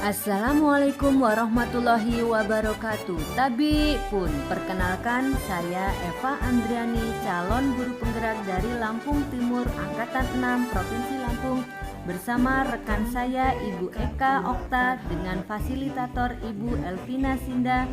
Assalamualaikum warahmatullahi wabarakatuh. Tabi pun perkenalkan, saya Eva Andriani, calon guru penggerak dari Lampung Timur Angkatan 6 Provinsi Lampung, bersama rekan saya Ibu Eka Okta dengan fasilitator Ibu Elvina Sinda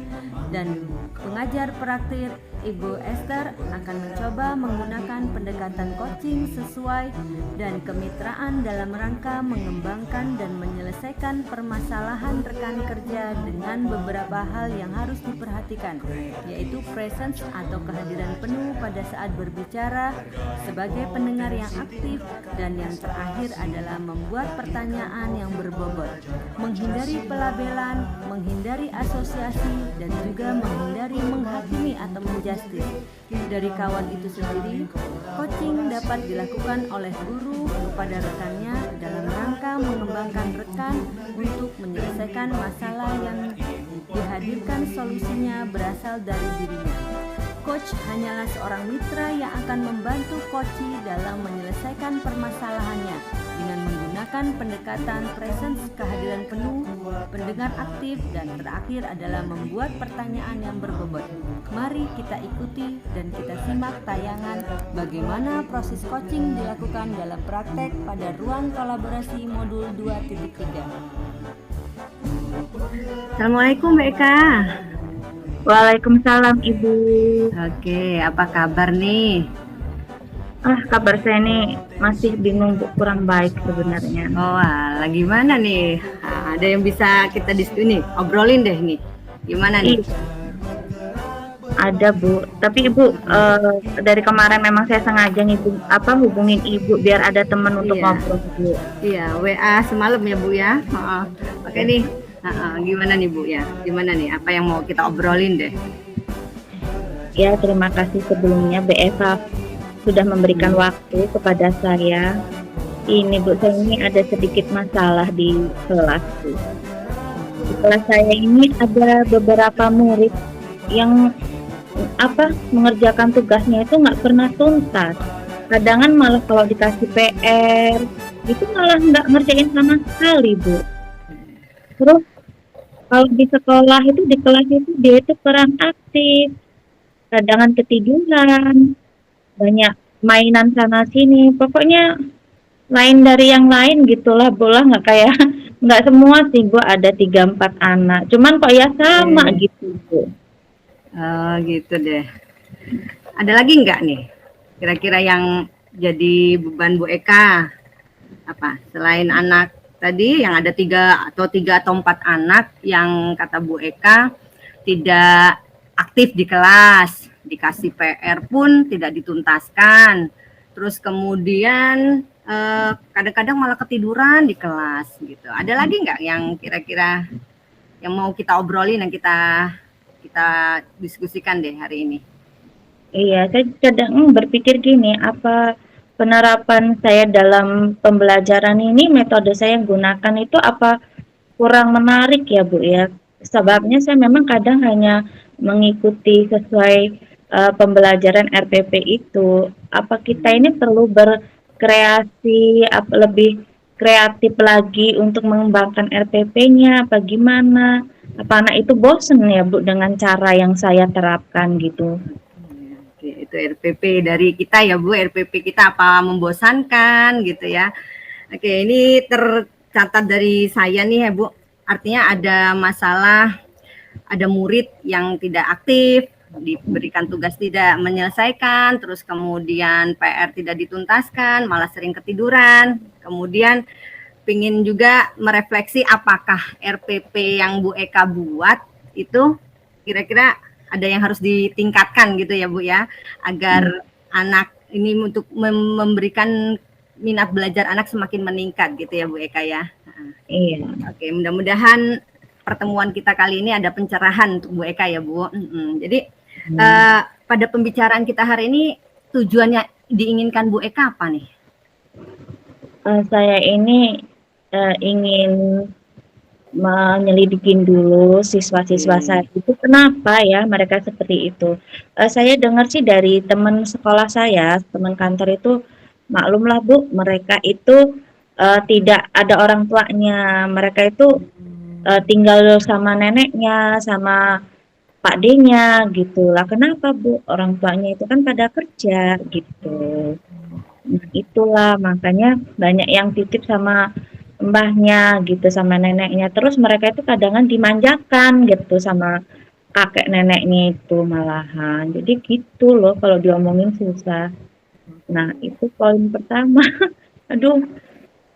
dan pengajar praktik Ibu Esther akan mencoba menggunakan pendekatan coaching sesuai dan kemitraan dalam rangka mengembangkan dan menyelesaikan permasalahan rekan kerja dengan beberapa hal yang harus diperhatikan, yaitu presence atau kehadiran penuh pada saat berbicara sebagai pendengar yang aktif, dan yang terakhir adalah membuat pertanyaan yang berbobot, menghindari pelabelan, menghindari asosiasi, dan juga menghindari menghakimi atau menjudge. Dari kawan itu sendiri, coaching dapat dilakukan oleh guru kepada rekannya dalam rangka mengembangkan rekan untuk menyelesaikan masalah yang dihadirkan solusinya berasal dari dirinya. Coach hanyalah seorang mitra yang akan membantu coachee dalam menyelesaikan permasalahannya dengan menggunakan pendekatan presence, kehadiran penuh, pendengar aktif, dan terakhir adalah membuat pertanyaan yang berbobot. Mari kita ikuti dan kita simak tayangan bagaimana proses coaching dilakukan dalam praktek pada ruang kolaborasi modul 2.3. Assalamualaikum Mbak Eka. Waalaikumsalam Ibu. Oke, apa kabar nih? Kabar saya nih masih bingung, Bu, kurang baik sebenarnya. Oh, lagi mana nih? Ada yang bisa kita diskusi nih, obrolin deh nih. Gimana nih? Ada, Bu. Tapi Ibu, dari kemarin memang saya sengaja hubungin Ibu biar ada teman untuk ngobrol, Bu. Iya, WA semalam ya, Bu ya. Oke nih. Gimana nih Bu ya? Gimana nih? Apa yang mau kita obrolin deh? Ya, terima kasih sebelumnya BFA sudah memberikan waktu kepada saya. Ini Bu, saya ini ada sedikit masalah di kelas, Bu. Di kelas saya ini ada beberapa murid yang mengerjakan tugasnya itu nggak pernah tuntas. Kadang malah kalau dikasih PR itu malah nggak ngerjain sama sekali, Bu. Terus kalau di sekolah itu, di kelas itu dia itu kurang aktif, kadang ketiduran, banyak mainan sana sini, pokoknya lain dari yang lain gitulah, bola nggak kayak nggak semua sih, Bu, ada 3-4 anak, cuman kok ya sama gitu, Bu. Gitu deh. Ada lagi nggak nih kira-kira yang jadi beban Bu Eka? Apa selain anak tadi yang ada 3 atau 4 anak yang kata Bu Eka tidak aktif di kelas, dikasih PR pun tidak dituntaskan, terus kemudian kadang-kadang malah ketiduran di kelas gitu. Ada lagi nggak yang kira-kira yang mau kita obrolin, yang kita diskusikan deh hari ini? Iya, saya kadang berpikir gini, apa penerapan saya dalam pembelajaran ini, metode saya yang gunakan itu apa kurang menarik ya, Bu ya? Sebabnya saya memang kadang hanya mengikuti sesuai pembelajaran RPP itu. Apa kita ini perlu berkreasi, lebih kreatif lagi untuk mengembangkan RPP-nya, apa gimana? Apa anak itu bosen ya, Bu, dengan cara yang saya terapkan gitu? Oke, itu RPP dari kita ya Bu, RPP kita apa membosankan gitu ya. Oke, ini tercatat dari saya nih ya Bu, artinya ada masalah, ada murid yang tidak aktif, diberikan tugas tidak menyelesaikan, terus kemudian PR tidak dituntaskan, malah sering ketiduran, kemudian pingin juga merefleksi apakah RPP yang Bu Eka buat itu kira-kira ada yang harus ditingkatkan gitu ya Bu ya, agar anak ini untuk memberikan minat belajar anak semakin meningkat gitu ya Bu Eka ya. Iya. Oke, mudah-mudahan pertemuan kita kali ini ada pencerahan untuk Bu Eka ya Bu. Jadi pada pembicaraan kita hari ini tujuannya diinginkan Bu Eka apa nih? Saya ini ingin menyelidikin dulu siswa-siswa saya itu kenapa ya mereka seperti itu. Saya dengar sih dari teman sekolah saya, teman kantor itu, maklumlah Bu, mereka itu tidak ada orang tuanya, mereka itu tinggal sama neneknya, sama Pak D-nya gitu. Lah kenapa Bu? Orang tuanya itu kan pada kerja gitu. Nah, itulah makanya banyak yang titip sama mbahnya gitu, sama neneknya. Terus mereka itu kadang dimanjakan gitu sama kakek neneknya itu malahan. Jadi gitu loh kalau diomongin susah. Nah, itu poin pertama. Aduh,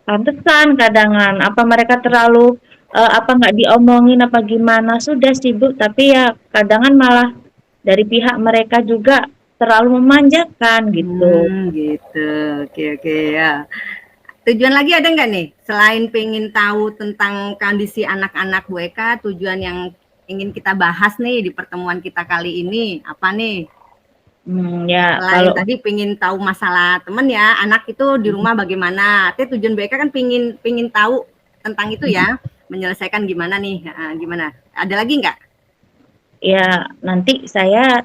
pantesan kadangan. Apa mereka terlalu apa nggak diomongin apa gimana? Sudah sih Bu, tapi ya kadangan malah dari pihak mereka juga terlalu memanjakan gitu. Gitu. Oke, oke ya. Tujuan lagi ada nggak nih? Selain pengen tahu tentang kondisi anak-anak Bu Eka, tujuan yang ingin kita bahas nih di pertemuan kita kali ini apa nih? Ya Selain kalau tadi pengen tahu masalah temen ya, anak itu di rumah bagaimana. Tapi tujuan Bu Eka kan pengen tahu tentang itu ya, menyelesaikan gimana nih, gimana? Ada lagi nggak? ya nanti saya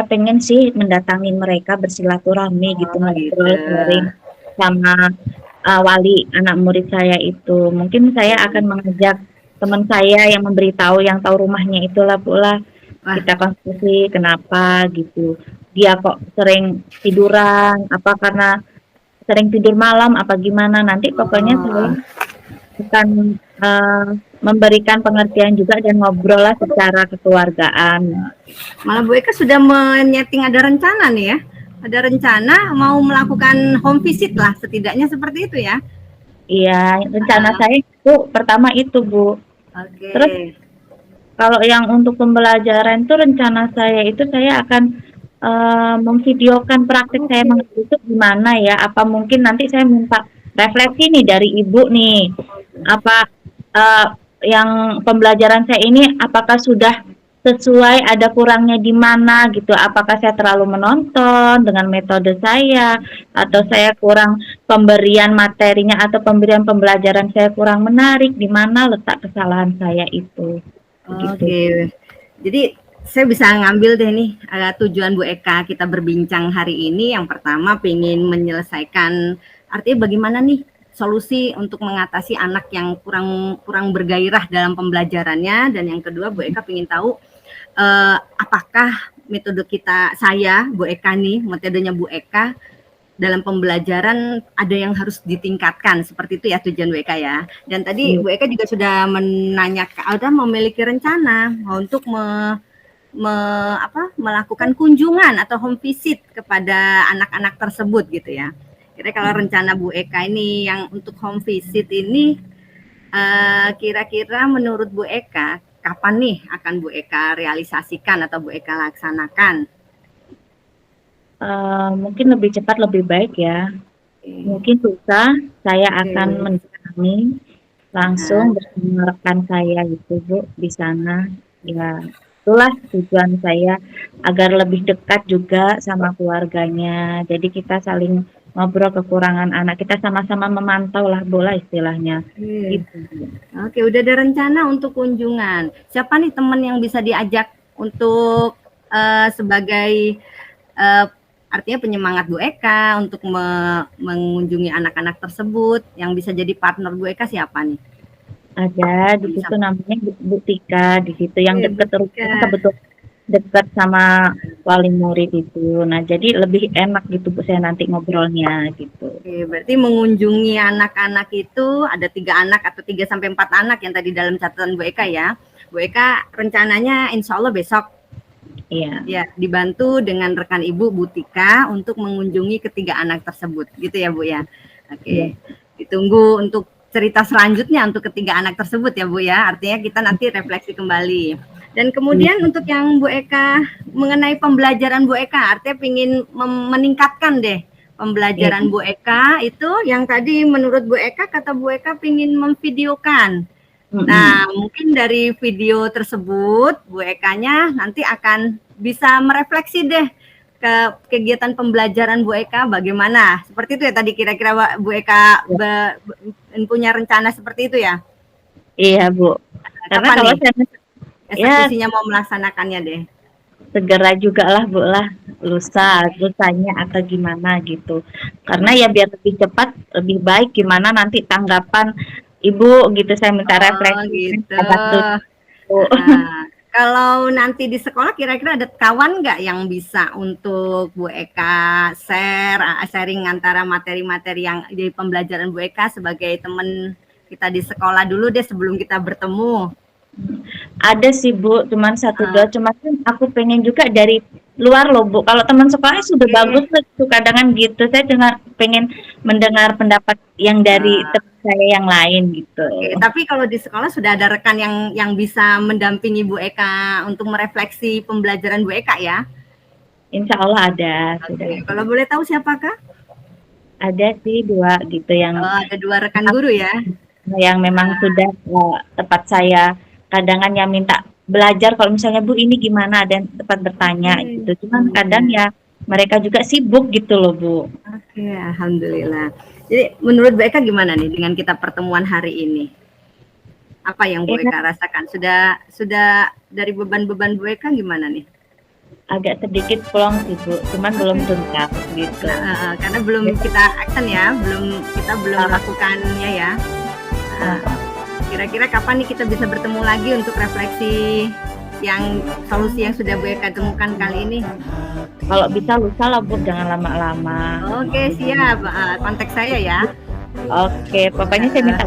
pengen sih mendatangi mereka bersilaturahmi gitu, Oh gitu. ngobrol sharing sama wali anak murid saya itu. Mungkin saya akan mengajak teman saya yang memberitahu, yang tahu rumahnya itulah pula Wah, kita konsultasi kenapa gitu. Dia kok sering tiduran, apa karena sering tidur malam apa gimana. Nanti pokoknya saya oh, akan memberikan pengertian juga dan ngobrol lah secara kekeluargaan. malah Bu Eka sudah menyeting ada rencana nih ya. Ada rencana mau melakukan home visit lah, setidaknya seperti itu ya. Iya, rencana saya itu pertama itu Bu. Oke. Terus kalau yang untuk pembelajaran itu rencana saya itu saya akan memvideokan praktik saya mengajar itu gimana ya? Apa mungkin nanti saya minta refleksi nih dari ibu nih, apa eh, yang pembelajaran saya ini apakah sudah sesuai, ada kurangnya di mana gitu? Apakah saya terlalu menonton dengan metode saya, atau saya kurang pemberian materinya atau pemberian pembelajaran saya kurang menarik, di mana letak kesalahan saya itu? Begitu. Oke. Jadi saya bisa ngambil deh nih tujuan Bu Eka kita berbincang hari ini. Yang pertama pengen menyelesaikan artinya bagaimana nih solusi untuk mengatasi anak yang kurang kurang bergairah dalam pembelajarannya, dan yang kedua Bu Eka pengen tahu apakah metode saya Bu Eka nih, metodenya Bu Eka dalam pembelajaran ada yang harus ditingkatkan, seperti itu ya tujuan Bu Eka ya. Dan tadi Iya. Bu Eka juga sudah menanyakan, ada memiliki rencana untuk melakukan kunjungan atau home visit kepada anak-anak tersebut gitu ya. Kira kalau rencana Bu Eka ini yang untuk home visit ini kira-kira menurut Bu Eka kapan nih akan Bu Eka realisasikan atau Bu Eka laksanakan? Mungkin lebih cepat lebih baik ya. Mungkin susah, saya akan Oke. mendatangi Nah, langsung bersama rekan saya gitu Bu di sana. Ya, itulah tujuan saya agar lebih dekat juga sama keluarganya. Jadi kita saling ngobrol kekurangan anak, kita sama-sama memantau lah Bu lah istilahnya. oke. Gitu Bu. Oke, udah ada rencana untuk kunjungan. Siapa nih teman yang bisa diajak untuk sebagai artinya penyemangat Bu Eka untuk mengunjungi anak-anak tersebut, yang bisa jadi partner Bu Eka siapa nih? Ada di Bisa. situ namanya Bu Tika, di situ yang Oke, Bu deket Tika. rumahnya kebetulan dekat sama wali murid itu. Nah, jadi lebih enak gitu Bu saya nanti ngobrolnya gitu. Oke, berarti mengunjungi anak-anak itu ada 3 anak atau 3 sampai 4 anak yang tadi dalam catatan Bu Eka ya. Bu Eka rencananya insya Allah besok Iya. ya dibantu dengan rekan Ibu Bu Tika untuk mengunjungi ketiga anak tersebut, gitu ya Bu ya. Iya. Oke, ditunggu untuk cerita selanjutnya untuk ketiga anak tersebut ya Bu ya. Artinya kita nanti refleksi kembali. Dan kemudian untuk yang Bu Eka mengenai pembelajaran Bu Eka, artinya ingin meningkatkan deh Iya. pembelajaran Bu Eka itu yang tadi menurut Bu Eka kata Bu Eka ingin memvideokan. Nah, Mm-mm. mungkin dari video tersebut Bu Ekanya nanti akan bisa merefleksi deh ke kegiatan pembelajaran Bu Eka bagaimana. Seperti itu ya tadi kira-kira Bu Eka Iya. punya rencana seperti itu ya. Iya, Bu. Karena Kapan kalau nih saya ya eksekusinya mau melaksanakannya deh? segera juga lah Bu lah, lusanya atau gimana gitu. Karena ya biar lebih cepat, lebih baik gimana nanti tanggapan Ibu gitu, saya minta Oh refleksi gitu. ada tuh. Heeh. Kalau nanti di sekolah kira-kira ada kawan nggak yang bisa untuk Bu Eka sharing antara materi-materi yang di pembelajaran Bu Eka sebagai teman kita di sekolah dulu deh sebelum kita bertemu. Ada sih Bu, cuman satu Uh, dua, cuman kan aku pengen juga dari luar loh Bu. Kalau teman sekolahnya sudah bagus Oke. tuh kadangan gitu. Saya dengar pengen mendengar pendapat yang dari Uh, teman saya yang lain gitu. Oke, tapi kalau di sekolah sudah ada rekan yang bisa mendampingi Bu Eka untuk merefleksi pembelajaran Bu Eka ya? Insya Allah ada, sudah Oke, ada. kalau boleh tahu siapakah? Ada sih dua gitu Oh, ada 2 rekan guru ya? yang memang sudah tepat saya kadangan yang minta belajar kalau misalnya Bu ini gimana ada yang tepat bertanya Oke. gitu. Cuman kadang ya mereka juga sibuk gitu loh Bu. Oke, alhamdulillah. Jadi menurut Bu Eka gimana nih dengan kita pertemuan hari ini? Apa yang Bu Ya Eka rasakan? Sudah dari beban-beban Bu Eka gimana nih? agak sedikit plong sih Bu, cuman belum Oke. tuntas gitu. Karena belum kita action ya, kita belum melakukannya ya. Nah, kira-kira kapan nih kita bisa bertemu lagi untuk refleksi yang solusi yang sudah Bu Eka temukan kali ini? Kalau bisa lusa lah Bu, jangan lama-lama. Oke, siap. Kontak saya ya. Oke, pokoknya saya minta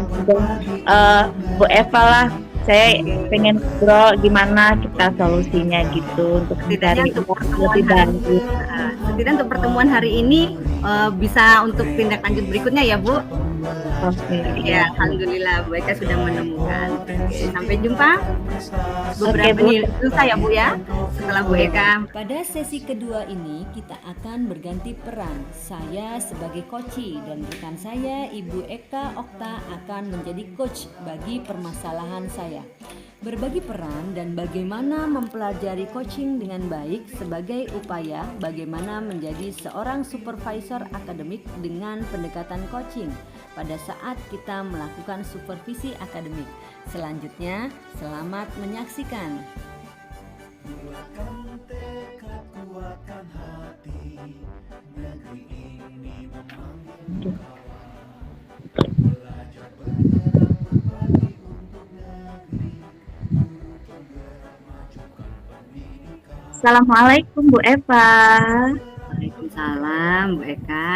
Bu Eva lah. Saya pengen ngobrol gimana kita solusinya gitu untuk Setidaknya mencari untuk uang pertemuan lebih hari baik. setidaknya untuk pertemuan hari ini bisa untuk tindak lanjut berikutnya ya Bu. Oke, Ya, alhamdulillah Bu Eka sudah menemukan. Oke, sampai jumpa beberapa Bu. lusa ya Bu ya. Setelah Bu Eka. Pada sesi kedua ini kita akan berganti peran. Saya sebagai coach dan rekan saya Ibu Eka Okta akan menjadi coach bagi permasalahan saya. Berbagi peran dan bagaimana mempelajari coaching dengan baik sebagai upaya bagaimana menjadi seorang supervisor akademik dengan pendekatan coaching pada saat kita melakukan supervisi akademik. Selanjutnya, selamat menyaksikan. Kuatkan tekad, kuatkan hati, negeri ini memanggil belajar berbagi untuk negeri, guru penggerak majukan pendidikan. Assalamualaikum Bu Eva. Waalaikumsalam Bu Eka.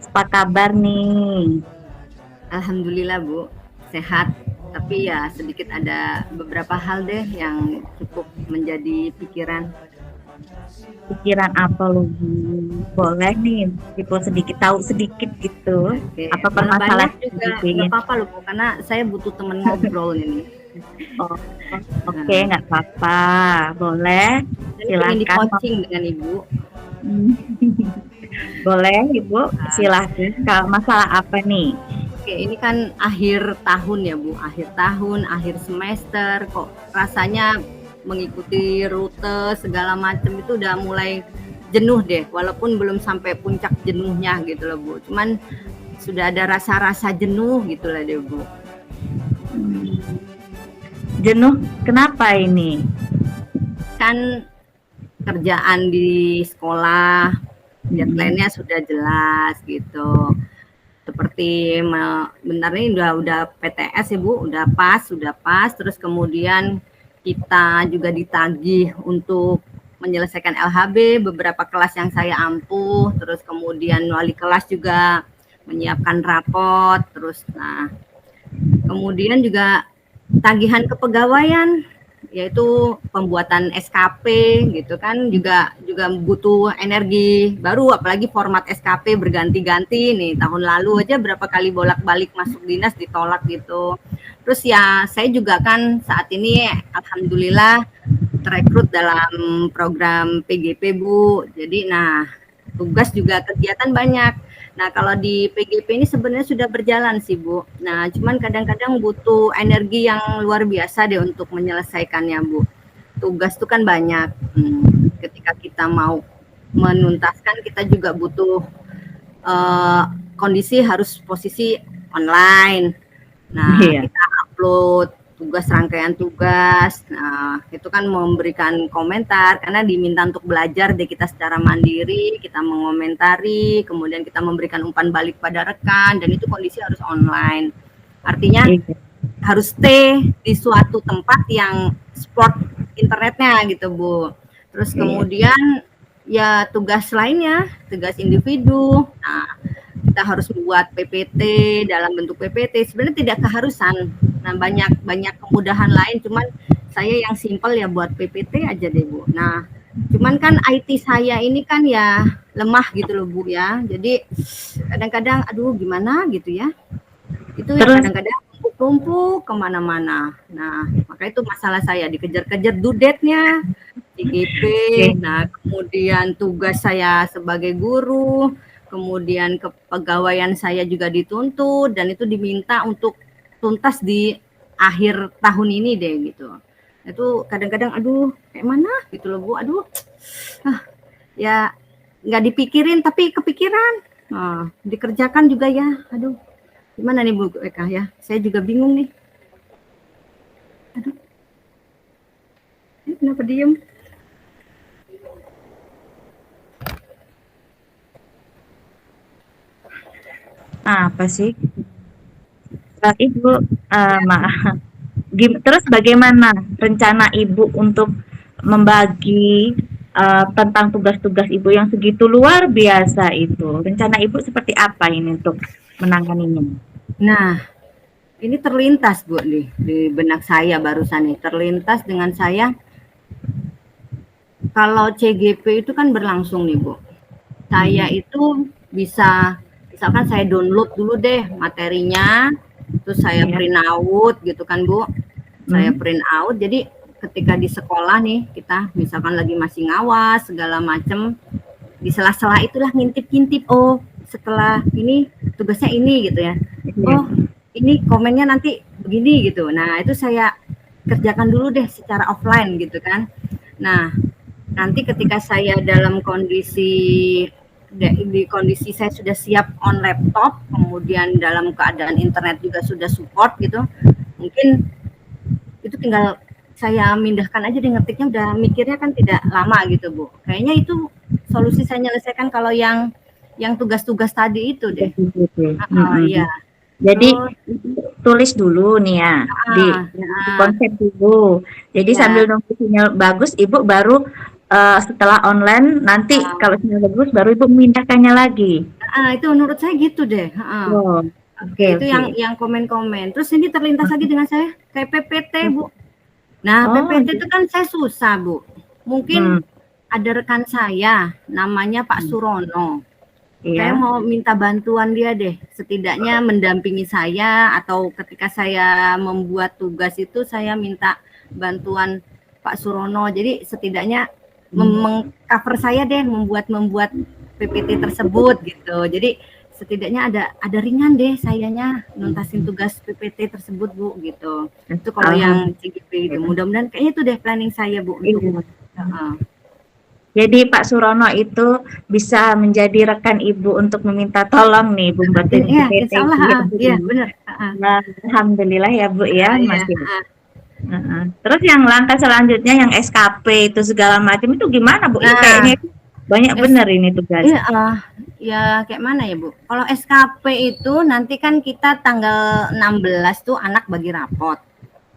Apa kabar nih? Alhamdulillah Bu, sehat. Tapi ya sedikit ada beberapa hal deh yang cukup menjadi pikiran. Pikiran apa lo Bu? Boleh nih, tipe sedikit tahu sedikit gitu. Oke, Apa kalau permasalahan banyak juga gitu nggak ya? apa-apa loh Bu, karena saya butuh teman ngobrol ini. Oh, oke, nggak apa-apa. Boleh, Saya ingin di silakan. coaching dengan Ibu. Boleh Ibu, silahkan. Kalau masalah apa nih? Oke, ini kan akhir tahun ya Bu, akhir tahun, akhir semester, kok rasanya mengikuti rute segala macam itu udah mulai jenuh deh, walaupun belum sampai puncak jenuhnya gitu loh Bu. Cuman sudah ada rasa-rasa jenuh gitu lah deh Bu. Jenuh, kenapa ini? Kan kerjaan di sekolah, deadline-nya sudah jelas gitu. Seperti bentar ini udah PTS ya Bu, udah pas, terus kemudian kita juga ditagih untuk menyelesaikan LHB, beberapa kelas yang saya ampuh, terus kemudian wali kelas juga menyiapkan rapot, terus kemudian juga tagihan kepegawaian yaitu pembuatan SKP gitu kan juga butuh energi baru, apalagi format SKP berganti-ganti nih, tahun lalu aja berapa kali bolak-balik masuk dinas ditolak gitu. Terus ya saya juga kan saat ini alhamdulillah terekrut dalam program PGP Bu, jadi tugas juga kegiatan banyak. Nah, kalau di PGP ini sebenarnya sudah berjalan sih, Bu. Nah, cuman kadang-kadang butuh energi yang luar biasa deh untuk menyelesaikannya, Bu. Tugas itu kan banyak. Ketika kita mau menuntaskan, kita juga butuh kondisi harus posisi online. Nah, kita upload tugas, rangkaian tugas. Nah, itu kan memberikan komentar karena diminta untuk belajar deh kita secara mandiri, kita mengomentari, kemudian kita memberikan umpan balik pada rekan dan itu kondisi harus online. Artinya Iya. harus stay di suatu tempat yang spot internetnya gitu Bu. Terus Iya. kemudian ya tugas lainnya, tugas individu. Nah, kita harus membuat PPT dalam bentuk PPT. Sebenarnya tidak keharusan. Nah, banyak kemudahan lain, cuman saya yang simpel ya buat PPT aja deh Bu. Nah, cuman kan IT saya ini kan ya lemah gitu loh Bu ya. Jadi kadang-kadang aduh gimana gitu ya. Itu yang Terus kadang-kadang tumpuk kemana-mana. Nah, maka itu masalah saya dikejar-kejar due date-nya, CGP. Nah, kemudian tugas saya sebagai guru, kemudian kepegawaian saya juga dituntut dan itu diminta untuk tuntas di akhir tahun ini deh gitu. Itu kadang-kadang aduh kayak mana gitu loh Bu. Aduh. Ya nggak dipikirin tapi kepikiran. Nah, dikerjakan juga ya. Aduh. Gimana nih Bu Eka ya? Saya juga bingung nih. Aduh. Kenapa diem? apa sih? Ibu, maaf. Terus bagaimana rencana Ibu untuk membagi tentang tugas-tugas Ibu yang segitu luar biasa itu? Rencana Ibu seperti apa ini untuk menanganinya? Nah, ini terlintas Bu nih di benak saya barusan nih. Terlintas dengan saya kalau CGP itu kan berlangsung nih Bu. Saya itu bisa misalkan saya download dulu deh materinya, terus saya print out gitu kan Bu. Saya print out. Jadi ketika di sekolah nih kita misalkan lagi masih ngawas segala macem, di sela-sela itulah ngintip-ngintip, oh setelah ini tugasnya ini gitu ya. Oh ini komennya nanti begini gitu. Nah itu saya kerjakan dulu deh secara offline gitu kan. Nah nanti ketika saya dalam kondisi di kondisi saya sudah siap on laptop, kemudian dalam keadaan internet juga sudah support gitu, mungkin itu tinggal saya mindahkan aja deh, ngetiknya udah mikirnya kan tidak lama gitu Bu. Kayaknya itu solusi saya menyelesaikan kalau yang tugas-tugas tadi itu deh. Iya. Jadi tulis dulu nih ya di konsep dulu. Jadi sambil nunggu sinyal bagus, Ibu baru setelah online nanti kalau sinyal bagus baru Ibu memindahkannya lagi. Itu menurut saya gitu deh. Itu yang komen-komen. Terus ini terlintas lagi dengan saya kayak PPT Bu. Nah PPT itu kan saya susah Bu. Mungkin ada rekan saya namanya Pak Surono. Saya mau minta bantuan dia deh, setidaknya mendampingi saya atau ketika saya membuat tugas itu saya minta bantuan Pak Surono. Jadi setidaknya mengcover saya deh membuat PPT tersebut gitu. Jadi setidaknya ada ringan deh sayanya nuntasin tugas PPT tersebut Bu gitu. Itu kalau yang CGP itu mudah-mudahan kayaknya itu deh planning saya Bu untuk Jadi Pak Surono itu bisa menjadi rekan Ibu untuk meminta tolong nih Bu buatin PPT. Iya benar. Alhamdulillah ya Bu ya masih. Terus yang langkah selanjutnya yang SKP itu segala macam itu gimana Bu? Kayaknya itu banyak benar ini tugas. Ya kayak mana ya Bu? Kalau SKP itu nanti kan kita tanggal 16 tuh anak bagi rapot.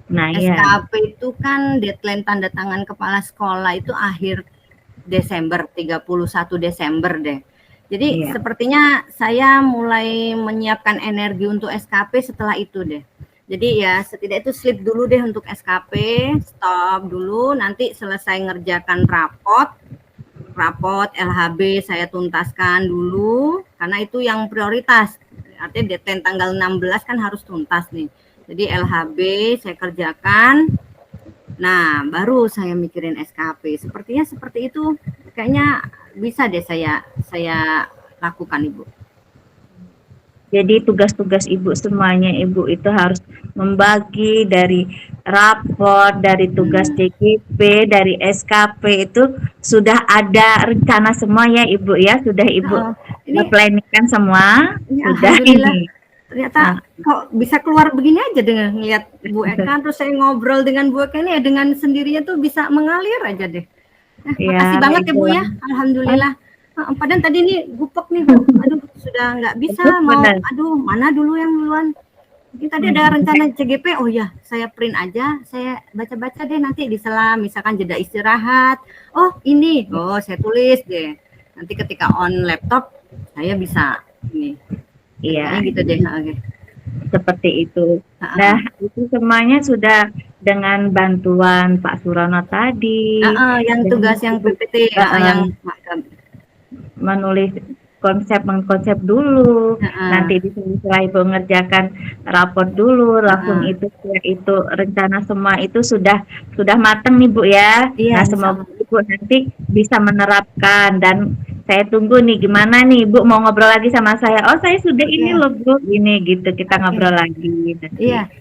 Nah, SKP itu kan deadline tanda tangan kepala sekolah itu akhir Desember, 31 Desember deh. Jadi sepertinya saya mulai menyiapkan energi untuk SKP setelah itu deh. Jadi ya setidaknya itu sleep dulu deh untuk SKP, stop dulu, nanti selesai ngerjakan rapot LHB saya tuntaskan dulu, karena itu yang prioritas. Artinya deadline tanggal 16 kan harus tuntas nih. Jadi LHB saya kerjakan, nah baru saya mikirin SKP. Sepertinya seperti itu, kayaknya bisa deh saya lakukan Ibu. Jadi tugas-tugas Ibu semuanya Ibu itu harus membagi dari rapor, dari tugas CGP, dari SKP itu sudah ada rencana semua ya Ibu ya, sudah Ibu planningkan semua. Sudah ini. Ternyata kok bisa keluar begini aja dengan ngeliat Bu Eka, terus saya ngobrol dengan Bu Eka ini ya dengan sendirinya tuh bisa mengalir aja deh. Makasih banget ya Bu ya, alhamdulillah. Padahal tadi ini gupek nih Bu, aduh sudah nggak bisa mau, aduh mana dulu yang duluan. Ini tadi ada rencana CGP, oh ya saya print aja, saya baca-baca deh nanti di sela misalkan jeda istirahat. Oh ini, oh saya tulis deh. Nanti ketika on laptop saya bisa ini. Iya, Kayaknya gitu deh. Oke. seperti itu. Ah, Nah, itu semuanya sudah dengan bantuan Pak Surono tadi, yang dengan tugas yang PPT, yang menulis konsep dulu, nanti setelah Ibu mengerjakan raport dulu, langsung itu setelah itu rencana semua itu sudah matang nih Bu ya. Iya, Nah, insya semoga Allah. Ibu nanti bisa menerapkan dan saya tunggu nih gimana nih Bu mau ngobrol lagi sama saya. Oh, saya sudah ini Oke. loh Bu, ini gitu kita Oke. ngobrol lagi nanti. Iya.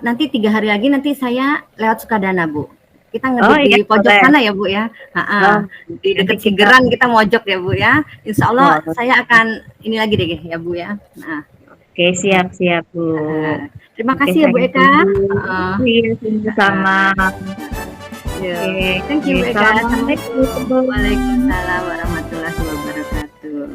Nanti 3 hari lagi nanti saya lewat Sukadana, Bu. Kita Oh ngedit di iya pojok boleh. sana ya, Bu ya. Oh, Di nanti dekat kita Sigeran kita mojok ya, Bu ya. Insya Allah oh, saya akan ini lagi deh ya, Bu ya. Nah, oke siap Bu. terima Oke kasih ya, Bu saya Eka. tunggu. Iya sama-sama. Ya, Oke, thank you, Bu Eka. Assalamualaikum. Waalaikumsalam warahmatullahi wabarakatuh.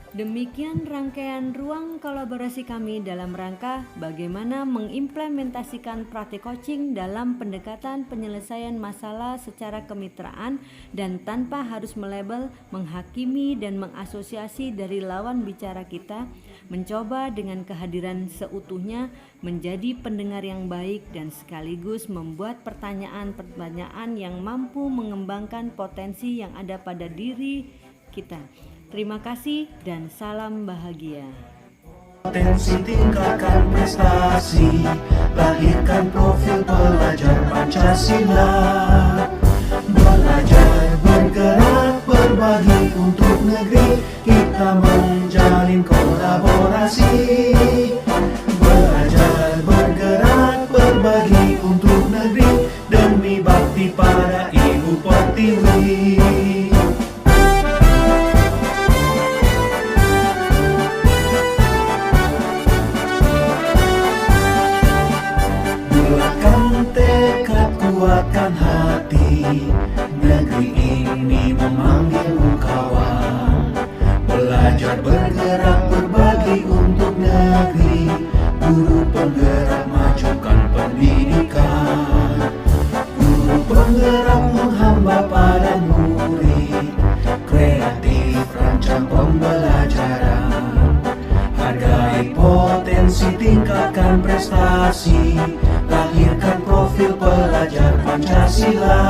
Demikian rangkaian ruang kolaborasi kami dalam rangka bagaimana mengimplementasikan praktik coaching dalam pendekatan penyelesaian masalah secara kemitraan dan tanpa harus melabel, menghakimi dan mengasosiasi dari lawan bicara kita, mencoba dengan kehadiran seutuhnya menjadi pendengar yang baik dan sekaligus membuat pertanyaan-pertanyaan yang mampu mengembangkan potensi yang ada pada diri kita. Terima kasih dan salam bahagia. Potensi tingkatkan prestasi, lahirkan profil pelajar Pancasila. Belajar, bergerak, berbagi untuk negeri, kita menjalin kolaborasi. Belajar, bergerak, berbagi untuk negeri, demi bakti pada Ibu Pertiwi. Bulatkan tekad, kuatkan hati, negeri ini memanggilmu kawan. Belajar, bergerak, berbagi untuk negeri, guru penggerak majukan pendidikan. Guru penggerak menghamba pada murid, kreatif rancang pembelajaran. Hargai potensi, tingkatkan prestasi, lahirkan profil pelajar Pancasila.